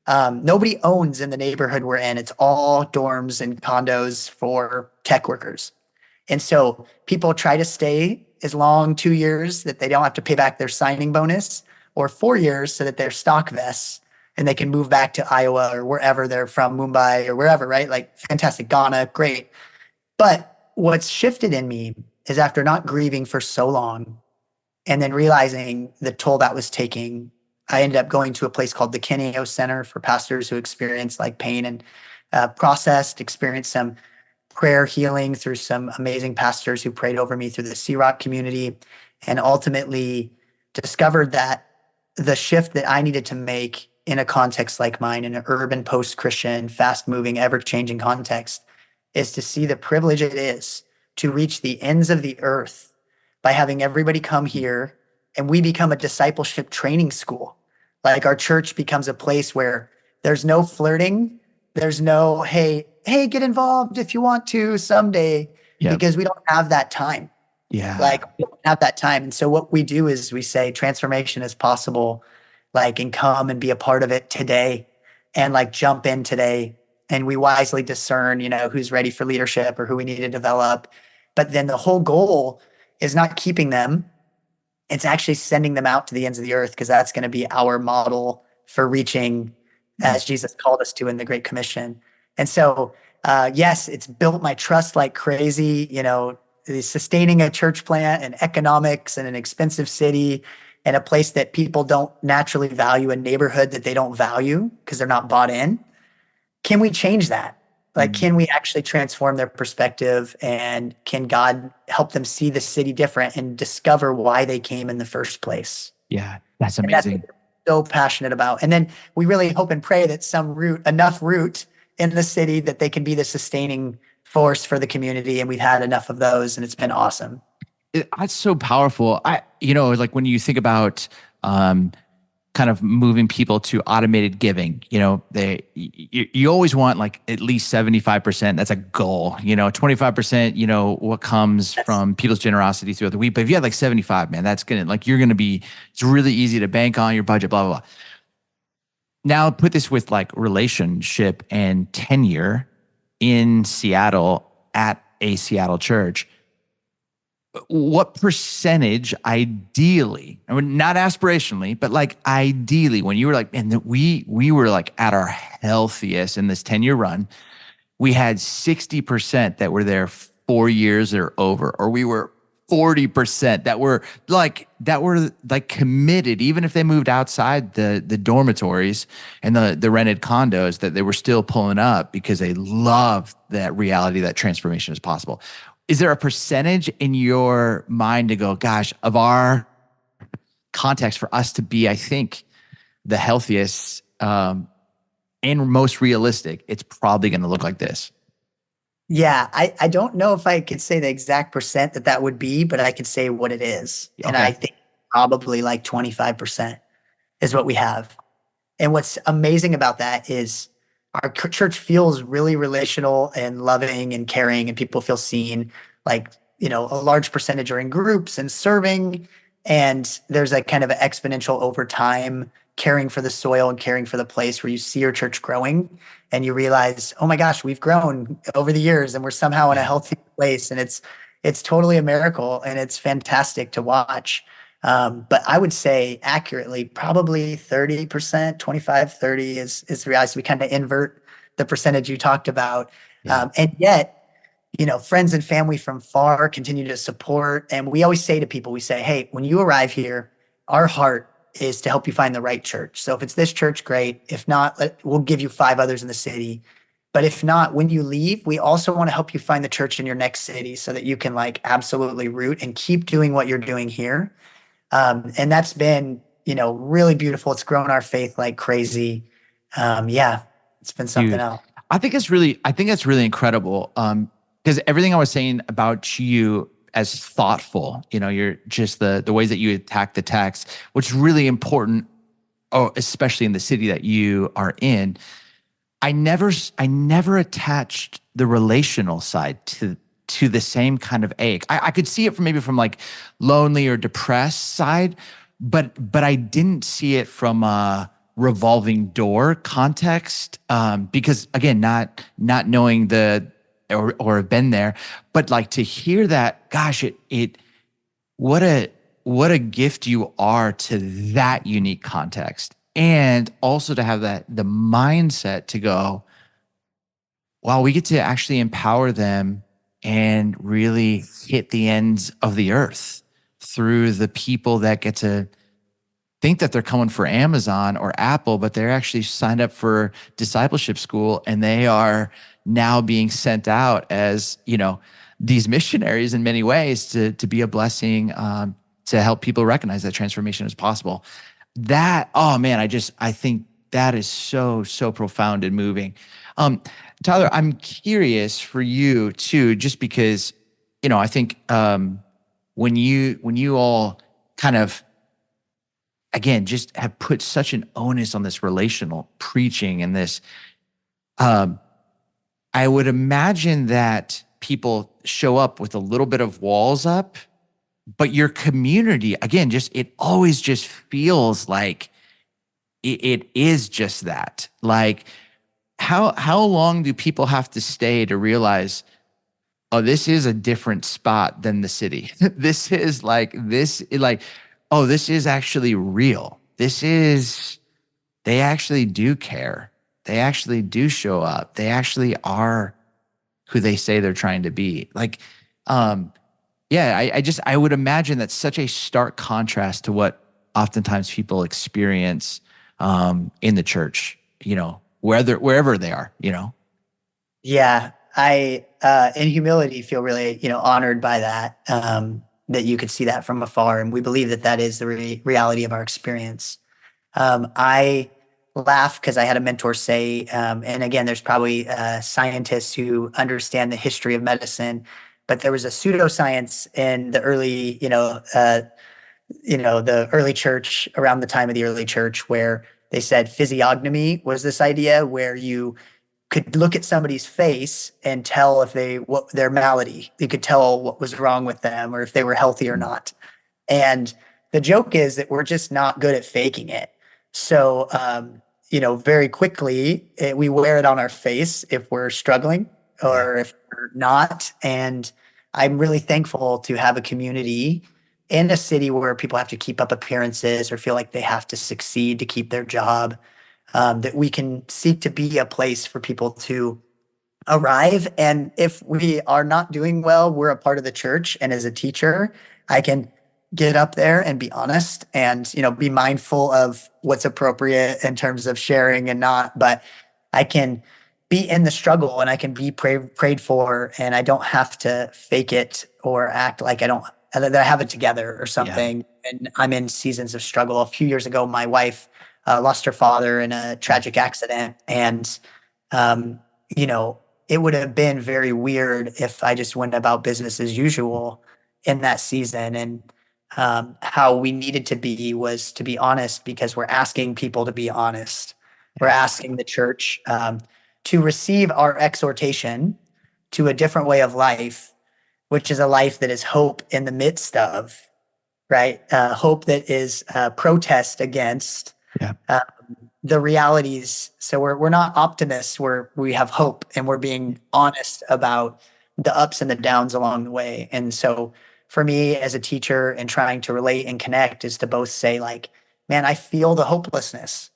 Nobody owns in the neighborhood we're in. It's all dorms and condos for tech workers. And so people try to stay as long 2 years that they don't have to pay back their signing bonus, or 4 years so that their stock vests and they can move back to Iowa or wherever they're from, Mumbai or wherever, right? Like fantastic, Ghana, great. But what's shifted in me is after not grieving for so long and then realizing the toll that was taking, I ended up going to a place called the Kineo Center for pastors who experience like pain and experienced some prayer healing through some amazing pastors who prayed over me through the Sea Rock community, and ultimately discovered that the shift that I needed to make in a context like mine, in an urban, post-Christian, fast-moving, ever-changing context, is to see the privilege it is to reach the ends of the earth by having everybody come here and we become a discipleship training school. Like our church becomes a place where there's no flirting, there's no, hey, get involved if you want to someday, because we don't have that time. Yeah. Like we don't have that time. And so what we do is we say transformation is possible, like, and come and be a part of it today and like jump in today. And we wisely discern, who's ready for leadership or who we need to develop. But then the whole goal is not keeping them. It's actually sending them out to the ends of the earth, because that's going to be our model for reaching as Jesus called us to in the Great Commission. And so, yes, it's built my trust like crazy, sustaining a church plant and economics in an expensive city and a place that people don't naturally value, a neighborhood that they don't value because they're not bought in. Can we change that? Like, can we actually transform their perspective, and can God help them see the city different and discover why they came in the first place? Yeah, that's And that's what amazing. we're so passionate about. And then we really hope and pray that enough root in the city that they can be the sustaining force for the community. And we've had enough of those, and it's been awesome. That's so powerful. Like when you think about um, kind of moving people to automated giving, you always want like at least 75%. That's a goal, 25%, what comes from people's generosity throughout the week. But if you had like 75, man, it's really easy to bank on your budget, blah, blah, blah. Now put this with like relationship and tenure in Seattle at a Seattle church. What percentage ideally, I mean, not aspirationally, but like ideally, when you were like, man, we were like at our healthiest in this 10-year run, we had 60% that were there 4 years or over, or we were 40% that were like committed, even if they moved outside the dormitories and the rented condos, that they were still pulling up because they loved that reality, that transformation is possible. Is there a percentage in your mind to go, gosh, of our context for us to be, I think, the healthiest and most realistic, it's probably going to look like this? Yeah, I don't know if I could say the exact percent that would be, but I could say what it is. Okay. And I think probably like 25% is what we have. And what's amazing about that is our church feels really relational and loving and caring, and people feel seen. Like, a large percentage are in groups and serving, and there's a kind of an exponential over time caring for the soil and caring for the place where you see your church growing, and you realize, oh my gosh, we've grown over the years and we're somehow in a healthy place. And it's totally a miracle, and it's fantastic to watch. But I would say accurately, probably 30%, 25, 30 is the reality. We kind of invert the percentage you talked about. Yeah. And yet, friends and family from far continue to support. And we always say to people, we say, hey, when you arrive here, our heart is to help you find the right church. So if it's this church, great. If not, we'll give you 5 others in the city. But if not, when you leave, we also want to help you find the church in your next city so that you can like absolutely root and keep doing what you're doing here. And that's been, really beautiful. It's grown our faith like crazy. It's been something else. I think that's really incredible. Because everything I was saying about you as thoughtful, you're just the ways that you attack the text, which is really important, especially in the city that you are in. I never attached the relational side to the same kind of ache. I could see it from like lonely or depressed side, but I didn't see it from a revolving door context, because again, not knowing or have been there, but like to hear that, gosh, what a gift you are to that unique context. And also to have the mindset to go, wow, we get to actually empower them and really hit the ends of the earth through the people that get to think that they're coming for Amazon or Apple, but they're actually signed up for discipleship school, and they are now being sent out as, these missionaries in many ways to be a blessing, to help people recognize that transformation is possible. That, oh man, I think that is so profound and moving. Tyler, I'm curious for you too, just because, I think when you all kind of, again, just have put such an onus on this relational preaching and this, I would imagine that people show up with a little bit of walls up, but your community, again, it always just feels like it is just that. Like, how long do people have to stay to realize, oh, this is a different spot than the city? This is oh, this is actually real. They actually do care. They actually do show up. They actually are who they say they're trying to be. Like, I would imagine that's such a stark contrast to what oftentimes people experience in the church, wherever they are. Yeah, I in humility feel really, honored by that, that you could see that from afar, and we believe that that is the reality of our experience. I laugh because I had a mentor say, and again, there's probably scientists who understand the history of medicine, but there was a pseudoscience in the early, the early church, around the time of the early church, where they said physiognomy was this idea where you could look at somebody's face and tell if what their malady. You could tell what was wrong with them or if they were healthy or not. And the joke is that we're just not good at faking it. So, very quickly we wear it on our face if we're struggling Yeah. or if we're not. And I'm really thankful to have a community in a city where people have to keep up appearances or feel like they have to succeed to keep their job. That we can seek to be a place for people to arrive. And if we are not doing well, we're a part of the church. And as a teacher, I can get up there and be honest and, be mindful of what's appropriate in terms of sharing and not, but I can be in the struggle and I can be prayed for, and I don't have to fake it or act like that I have it together or Yeah. something. And I'm in seasons of struggle. A few years ago, my wife lost her father in a tragic accident. And, um, it would have been very weird if I just went about business as usual in that season. And how we needed to be was to be honest, because we're asking people to be honest. We're Yeah. asking the church to receive our exhortation to a different way of life, which is a life that is hope in the midst of, right? Hope that is protest against Yeah. the realities. So we're not optimists. We have hope, and we're being honest about the ups and the downs along the way. And so for me as a teacher and trying to relate and connect is to both say like, man, I feel the hopelessness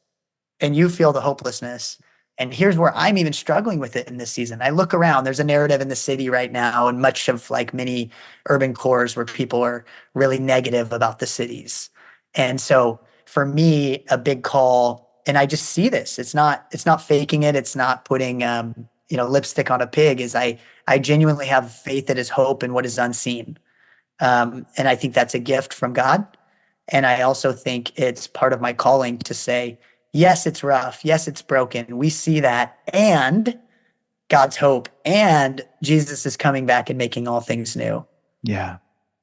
and you feel the hopelessness. And here's where I'm even struggling with it in this season. I look around, there's a narrative in the city right now, and much of like many urban cores where people are really negative about the cities. And so for me, a big call, and I just see this, it's not faking it. It's not putting, lipstick on a pig, is I genuinely have faith that is hope in what is unseen. And I think that's a gift from God. And I also think it's part of my calling to say, yes, it's rough. Yes, it's broken. We see that. And God's hope. And Jesus is coming back and making all things new. Yeah.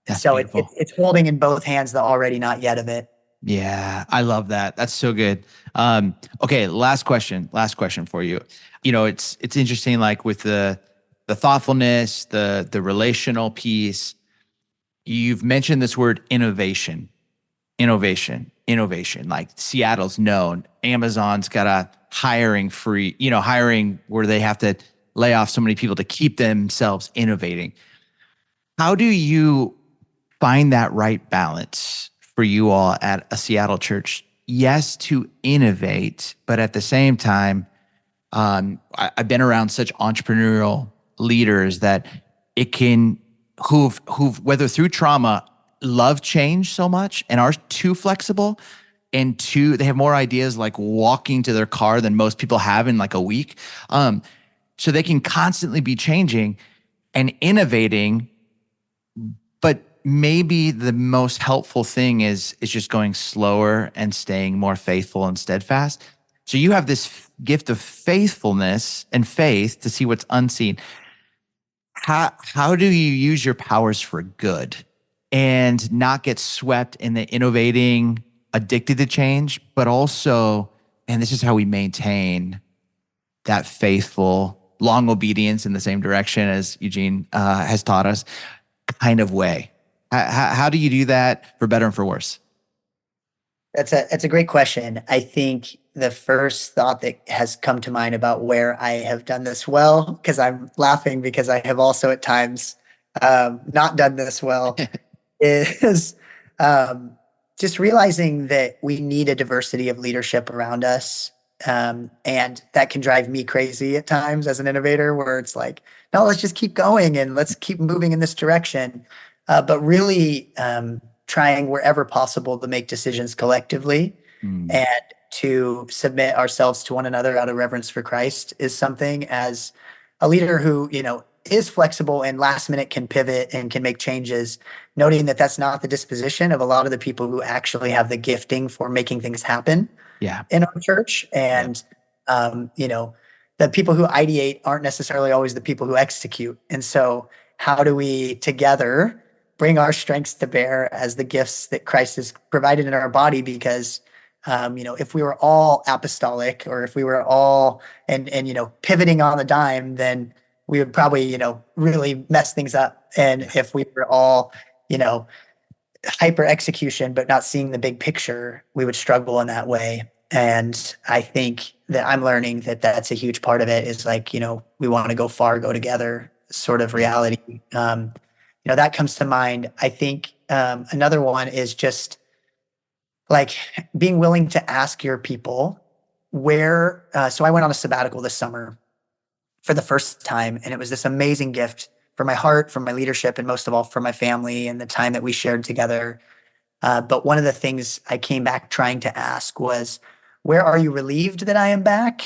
That's So beautiful. it's holding in both hands the already not yet of it. Yeah, I love that. That's so good. Okay, last question. Last question for you. It's interesting, like with the thoughtfulness, the relational piece. You've mentioned this word innovation, innovation. Like Seattle's known. Amazon's got a hiring where they have to lay off so many people to keep themselves innovating. How do you find that right balance for you all at a Seattle church? Yes, to innovate, but at the same time, I've been around such entrepreneurial leaders that it can who've whether through trauma love change so much and are too flexible, and they have more ideas like walking to their car than most people have in like a week. So they can constantly be changing and innovating, but maybe the most helpful thing is just going slower and staying more faithful and steadfast. So you have this gift of faithfulness and faith to see what's unseen. How do you use your powers for good and not get swept in the innovating, addicted to change, but also, and this is how we maintain that faithful, long obedience in the same direction as Eugene has taught us, kind of way? How do you do that for better and for worse? That's a great question. I think the first thought that has come to mind about where I have done this well, because I'm laughing because I have also at times not done this well, is just realizing that we need a diversity of leadership around us. And that can drive me crazy at times as an innovator, where it's like, no, let's just keep going and let's keep moving in this direction. But really trying wherever possible to make decisions collectively Mm. and to submit ourselves to one another out of reverence for Christ is something as a leader who, is flexible and last minute can pivot and can make changes, noting that that's not the disposition of a lot of the people who actually have the gifting for making things happen Yeah. in our church. And, the people who ideate aren't necessarily always the people who execute. And so how do we together bring our strengths to bear as the gifts that Christ has provided in our body? Because, if we were all apostolic, or if we were all and pivoting on the dime, then we would probably, really mess things up. And if we were all, hyper execution, but not seeing the big picture, we would struggle in that way. And I think that I'm learning that that's a huge part of it, is like, we want to go far, go together sort of reality. That comes to mind. I think another one is just like being willing to ask your people where. So I went on a sabbatical this summer for the first time, and it was this amazing gift for my heart, for my leadership, and most of all for my family and the time that we shared together. But one of the things I came back trying to ask was, where are you relieved that I am back?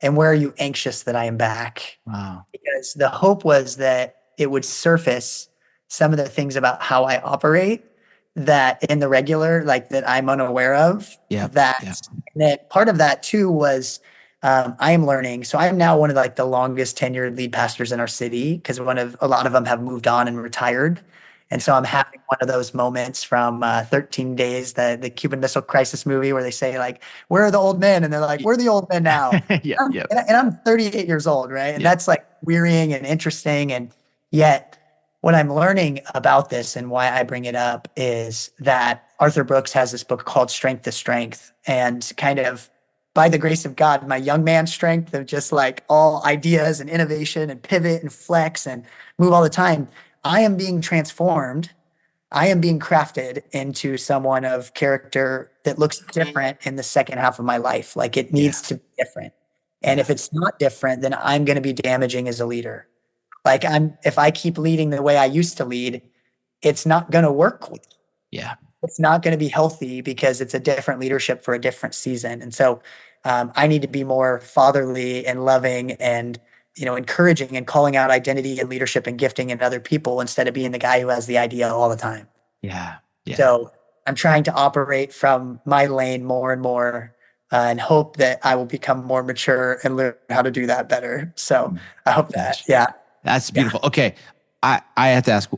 And where are you anxious that I am back? Wow. Because the hope was that it would surface some of the things about how I operate that in the regular, like that I'm unaware of. That part of that too was I am learning. So I'm now one of the longest tenured lead pastors in our city, because a lot of them have moved on and retired. And so I'm having one of those moments from 13 Days, the Cuban Missile Crisis movie, where they say, like, where are the old men? And they're like, we're the old men now. And I'm 38 years old, right? And that's like wearying and interesting. And yet what I'm learning about this and why I bring it up is that Arthur Brooks has this book called Strength to Strength. And kind of by the grace of God, my young man strength of just like all ideas and innovation and pivot and flex and move all the time, I am being transformed. I am being crafted into someone of character that looks different in the second half of my life. Like, it needs to be different. And if it's not different, then I'm going to be damaging as a leader. Like, if I keep leading the way I used to lead, it's not going to work. It's not going to be healthy, because it's a different leadership for a different season. And so I need to be more fatherly and loving and encouraging and calling out identity and leadership and gifting in other people, instead of being the guy who has the idea all the time. So I'm trying to operate from my lane more and more, and hope that I will become more mature and learn how to do that better. So I hope that, That's beautiful. Okay. I have to ask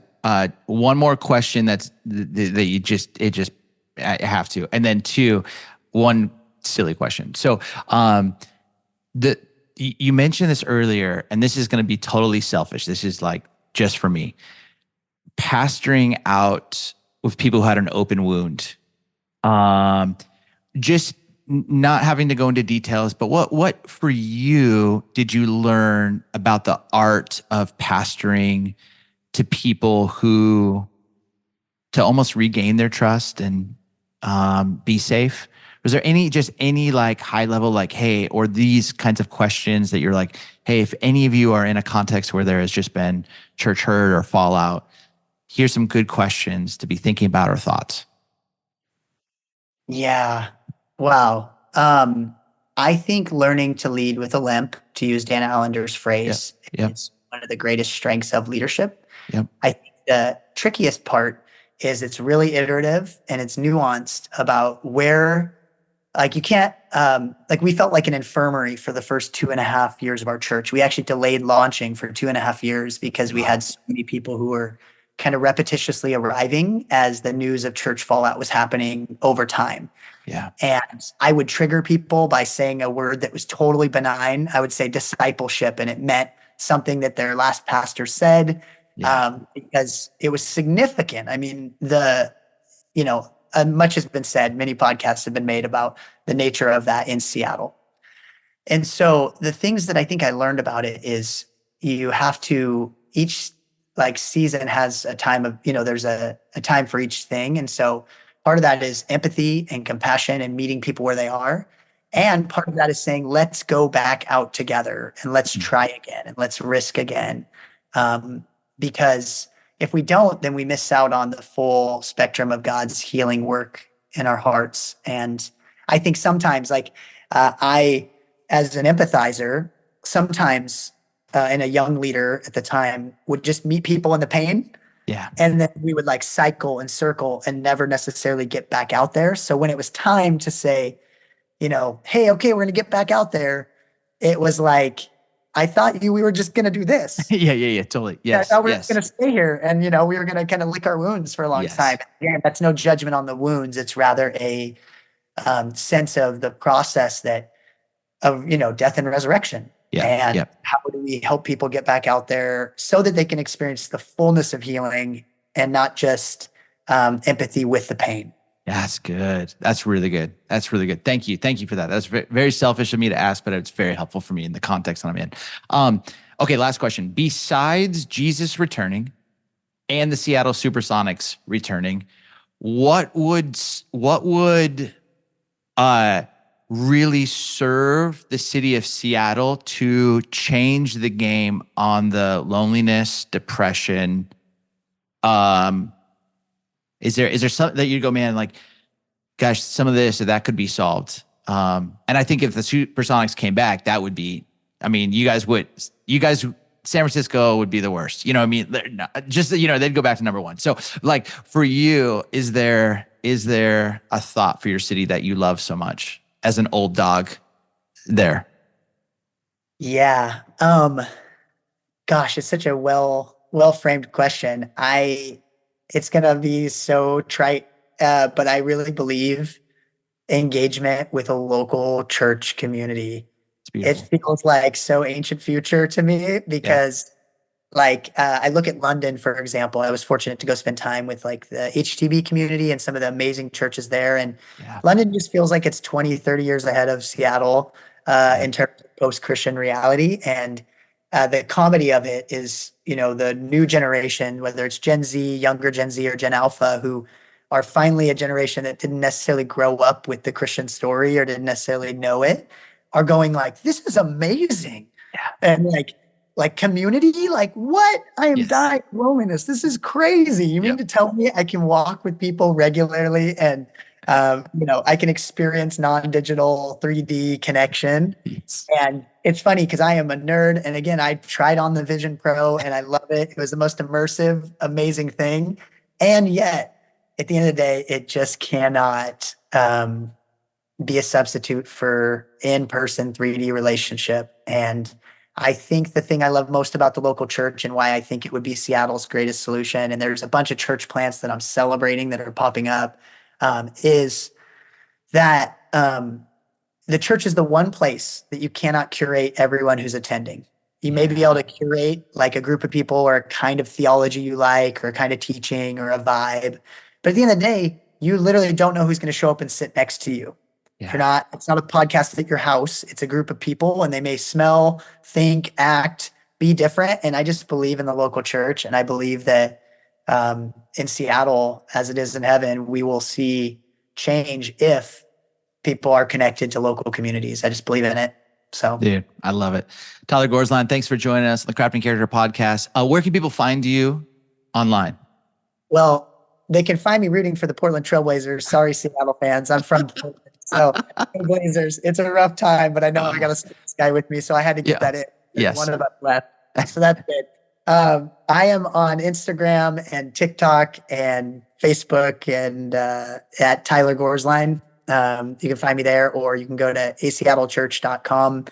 one more question I have to, and then one silly question. So you mentioned this earlier, and this is going to be totally selfish. This is like just for me. Pastoring out with people who had an open wound. Just not having to go into details, but what for you did you learn about the art of pastoring to people to almost regain their trust and be safe? Was there any like high level, like, hey, or these kinds of questions that you're like, hey, if any of you are in a context where there has just been church hurt or fallout, here's some good questions to be thinking about, or thoughts? Yeah. Wow. I think learning to lead with a limp, to use Dan Allender's phrase, is one of the greatest strengths of leadership. I think the trickiest part is it's really iterative and it's nuanced about where, like, you can't, we felt like an infirmary for the first 2.5 years of our church. We actually delayed launching for 2.5 years because we had so many people who were kind of repetitiously arriving as the news of church fallout was happening over time. And I would trigger people by saying a word that was totally benign. I would say discipleship, and it meant something that their last pastor said, because it was significant. I mean, much has been said, many podcasts have been made about the nature of that in Seattle. And so the things that I think I learned about it is you have to, each season has a time of, there's a time for each thing. And so part of that is empathy and compassion and meeting people where they are. And part of that is saying, let's go back out together and let's try again and let's risk again. Because if we don't, then we miss out on the full spectrum of God's healing work in our hearts. And I think sometimes, I, as an empathizer, sometimes and a young leader at the time would just meet people in the pain. Yeah. And then we would like cycle and circle and never necessarily get back out there. So when it was time to say, hey, okay, we're going to get back out there, it was like, I thought we were just going to do this. Yeah, totally. Yes. I thought we were going to stay here and, we were going to kind of lick our wounds for a long time. Again, that's no judgment on the wounds. It's rather a sense of the process of death and resurrection. Yeah. And how do we help people get back out there so that they can experience the fullness of healing and not just empathy with the pain? That's good. That's really good. Thank you for that. That's very selfish of me to ask, but it's very helpful for me in the context that I'm in. Okay, last question. Besides Jesus returning and the Seattle Supersonics returning, what would really serve the city of Seattle to change the game on the loneliness, depression? Is there something that you go, man, like, gosh, some of this or that could be solved? And I think if the Supersonics came back, that would be, San Francisco would be the worst. You know what I mean? They'd go back to number one. So like for you, is there a thought for your city that you love so much as an old dog there? Yeah. Gosh, it's such a well-framed question. It's going to be so trite, but I really believe engagement with a local church community. It feels like so ancient future to me because I look at London, for example. I was fortunate to go spend time with like the HTB community and some of the amazing churches there. And London just feels like it's 20, 30 years ahead of Seattle in terms of post-Christian reality. And the comedy of it is, the new generation, whether it's Gen Z, younger Gen Z, or Gen Alpha, who are finally a generation that didn't necessarily grow up with the Christian story or didn't necessarily know it, are going like, this is amazing. Yeah. And like community, like what? I am dying of loneliness. This is crazy. You mean to tell me I can walk with people regularly and I can experience non-digital 3D connection. Yes. And it's funny because I am a nerd. And again, I tried on the Vision Pro and I love it. It was the most immersive, amazing thing. And yet, at the end of the day, it just cannot be a substitute for in-person 3D relationship. And I think the thing I love most about the local church and why I think it would be Seattle's greatest solution, and there's a bunch of church plants that I'm celebrating that are popping up, is that the church is the one place that you cannot curate everyone who's attending. You may be able to curate like a group of people or a kind of theology you like or a kind of teaching or a vibe. But at the end of the day, you literally don't know who's going to show up and sit next to you. Yeah. It's not a podcast at your house. It's a group of people and they may smell, think, act, be different. And I just believe in the local church. And I believe that in Seattle, as it is in heaven, we will see change if people are connected to local communities. I just believe in it. So, dude, I love it. Tyler Gorsline, thanks for joining us on the Crafting Character podcast. Where can people find you online? Well, they can find me rooting for the Portland Trailblazers. Sorry, Seattle fans. I'm from Portland. So, Blazers, it's a rough time, but I know I got to this guy with me, so I had to get that in. There's one of us left. So that's it. I am on Instagram and TikTok and Facebook and at Tyler Gorsline. You can find me there, or you can go to aseattlechurch.com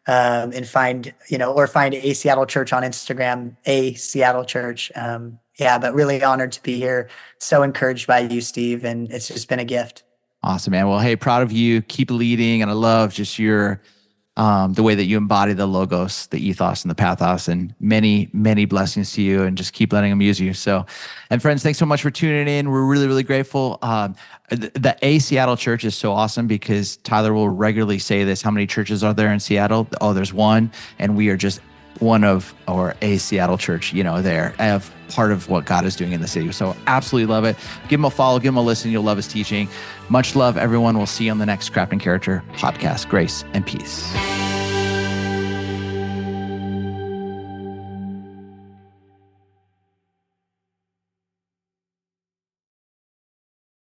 and find A Seattle Church on Instagram, A Seattle Church. But really honored to be here. So encouraged by you, Steve, and it's just been a gift. Awesome, man. Well, hey, proud of you. Keep leading, and I love just your the way that you embody the logos, the ethos, and the pathos, and many, many blessings to you, and just keep letting them use you. So, and friends, thanks so much for tuning in. We're really, really grateful. The A Seattle Church is so awesome because Tyler will regularly say this. How many churches are there in Seattle? Oh, there's one, and we are just one of our A Seattle Church, there of part of what God is doing in the city. So absolutely love it. Give him a follow, give him a listen. You'll love his teaching. Much love, everyone. We'll see you on the next Crafting Character podcast. Grace and peace.